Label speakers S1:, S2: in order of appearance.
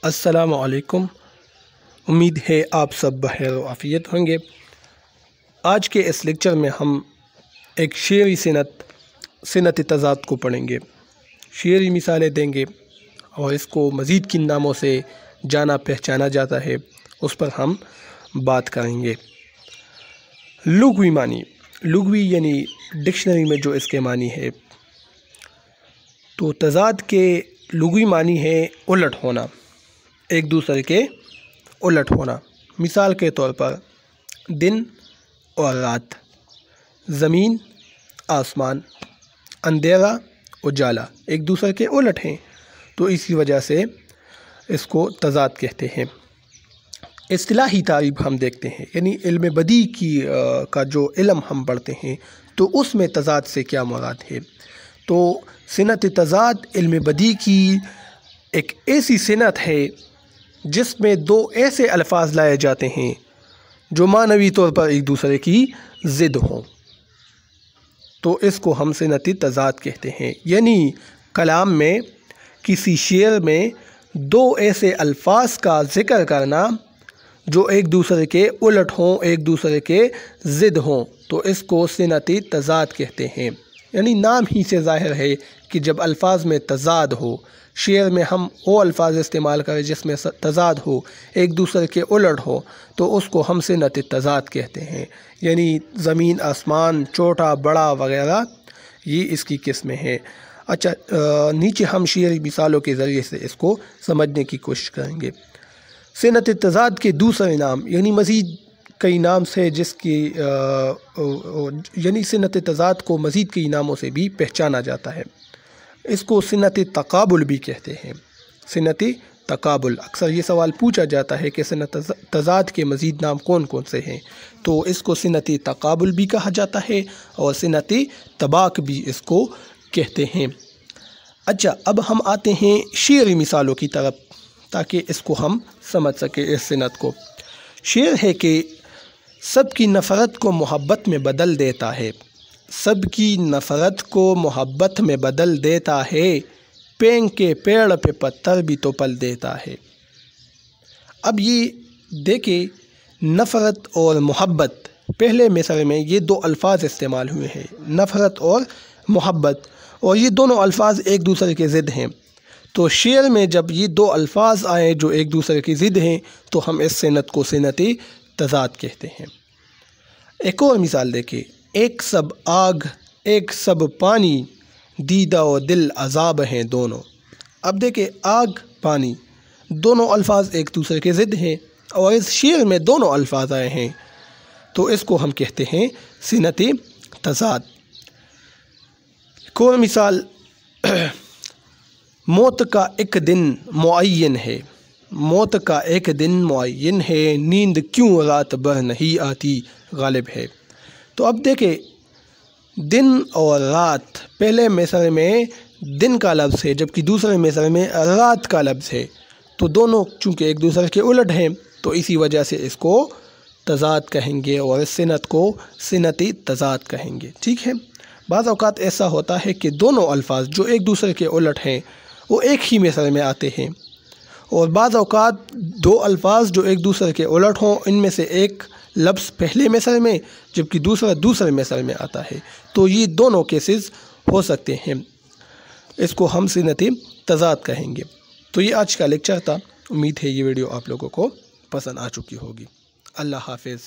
S1: अस्सलाम वालेकुम। उम्मीद है आप सब बखैर व आफ़ियत होंगे। आज के इस लेक्चर में हम एक शेरी सिनत तज़ाद को पढ़ेंगे, शेरी मिसालें देंगे और इसको मज़ीद किन नामों से जाना पहचाना जाता है उस पर हम बात करेंगे। लुग़वी मानी, लुग़वी यानी डिक्शनरी में जो इसके मानी है, तो तज़ाद के लुग़वी मानी है उलट होना, एक दूसरे के उलट होना। मिसाल के तौर पर दिन और रात, ज़मीन आसमान, अंधेरा उजाला एक दूसरे के उलट हैं, तो इसी वजह से इसको तज़ाद कहते हैं। इस्तिलाही तारीफ़ हम देखते हैं, यानी इल्म बदी का जो इल्म हम पढ़ते हैं तो उसमें तज़ाद से क्या मुराद है। तो सिनत तज़ाद इल्म बदी की एक ऐसी सिनत है जिसमें दो ऐसे अल्फाज लाए जाते हैं जो मानवी तौर पर एक दूसरे की ज़िद हों, तो इसको हम सिनत तज़ाद कहते हैं। यानी कलाम में किसी शेर में दो ऐसे अल्फाज का ज़िक्र करना जो एक दूसरे के उलट हों, एक दूसरे के ज़िद हों, तो इसको सिनत तज़ाद कहते हैं। यानी नाम ही से ज़ाहिर है कि जब अल्फाज में तज़ाद हो, शेर में हम वो अल्फाज इस्तेमाल करें जिसमें तज़ाद हो, एक दूसरे के उलट हो, तो उसको हम सिनत तज़ाद कहते हैं। यानी ज़मीन आसमान, छोटा बड़ा वगैरह, ये इसकी किस्में हैं। अच्छा, नीचे हम शेरी मिसालों के ज़रिए से इसको समझने की कोशिश करेंगे। सिनत तज़ाद के दूसरे नाम, यानी मज़ीद कई नाम से जिसकी यानी सिनत तज़ाद को मज़ीद कई नामों से भी पहचाना जाता है। इसको सिनत तक़ाबुल भी कहते हैं। सिनत तक़ाबुल, अक्सर ये सवाल पूछा जाता है कि सिनत तज़ाद के मज़ीद नाम कौन कौन से हैं, तो इसको सिनत तक़ाबुल भी कहा जाता है और सिनत तबाक भी इसको कहते हैं। अच्छा, अब हम आते हैं शेरी मिसालों की तरफ ताकि इसको हम समझ सकें इस सिनत को। शेर है कि सबकी नफ़रत को मोहब्बत में बदल देता है, सबकी नफ़रत को मोहब्बत में बदल देता है, पेंग के पेड़ पे पत्थर भी तो पल देता है। अब ये देखें, नफ़रत और मोहब्बत, पहले मिसरे में ये दो अल्फाज इस्तेमाल हुए हैं, नफ़रत और मोहब्बत, और ये दोनों अल्फाज एक दूसरे के ज़िद हैं। तो शेर में जब ये दो अल्फाज आए जो एक दूसरे की ज़िद हैं, तो हम इस सिनत को सिनत तज़ाद कहते हैं। एक और मिसाल देखें, एक सब आग एक सब पानी, दीदा और दिल अज़ाब हैं दोनों। अब देखें, आग पानी दोनों अल्फाज एक दूसरे के ज़िद हैं और इस शेर में दोनों अल्फाज आए हैं, तो इसको हम कहते हैं सिनत तज़ाद। एक और मिसाल, मौत का एक दिन मुअय्यन है, मौत का एक दिन मुअय्यन है, नींद क्यों रात भर नहीं आती गालिब है। तो अब देखें, दिन और रात, पहले मिसरे में दिन का लफ्ज़ है जबकि दूसरे मिसरे में रात का लफ्ज़ है, तो दोनों चूँकि एक दूसरे के उलट हैं, तो इसी वजह से इसको तज़ाद कहेंगे और इस सिनत को सिनत तज़ाद कहेंगे। ठीक है, बाज़ औक़ात ऐसा होता है कि दोनों अल्फाज जो एक दूसरे के उलट हैं वो एक ही मिसरे में आते हैं, और बाज़ औक़ात दो अल्फाज जो एक दूसरे के उलट हों, इनमें से एक लफ्ज़ पहले मिसरे में जबकि दूसरा दूसरे मिसरे में आता है, तो ये दोनों केसेस हो सकते हैं, इसको हम सिनत तज़ाद कहेंगे। तो ये आज का लेक्चर था। उम्मीद है ये वीडियो आप लोगों को पसंद आ चुकी होगी। अल्लाह हाफ़िज़।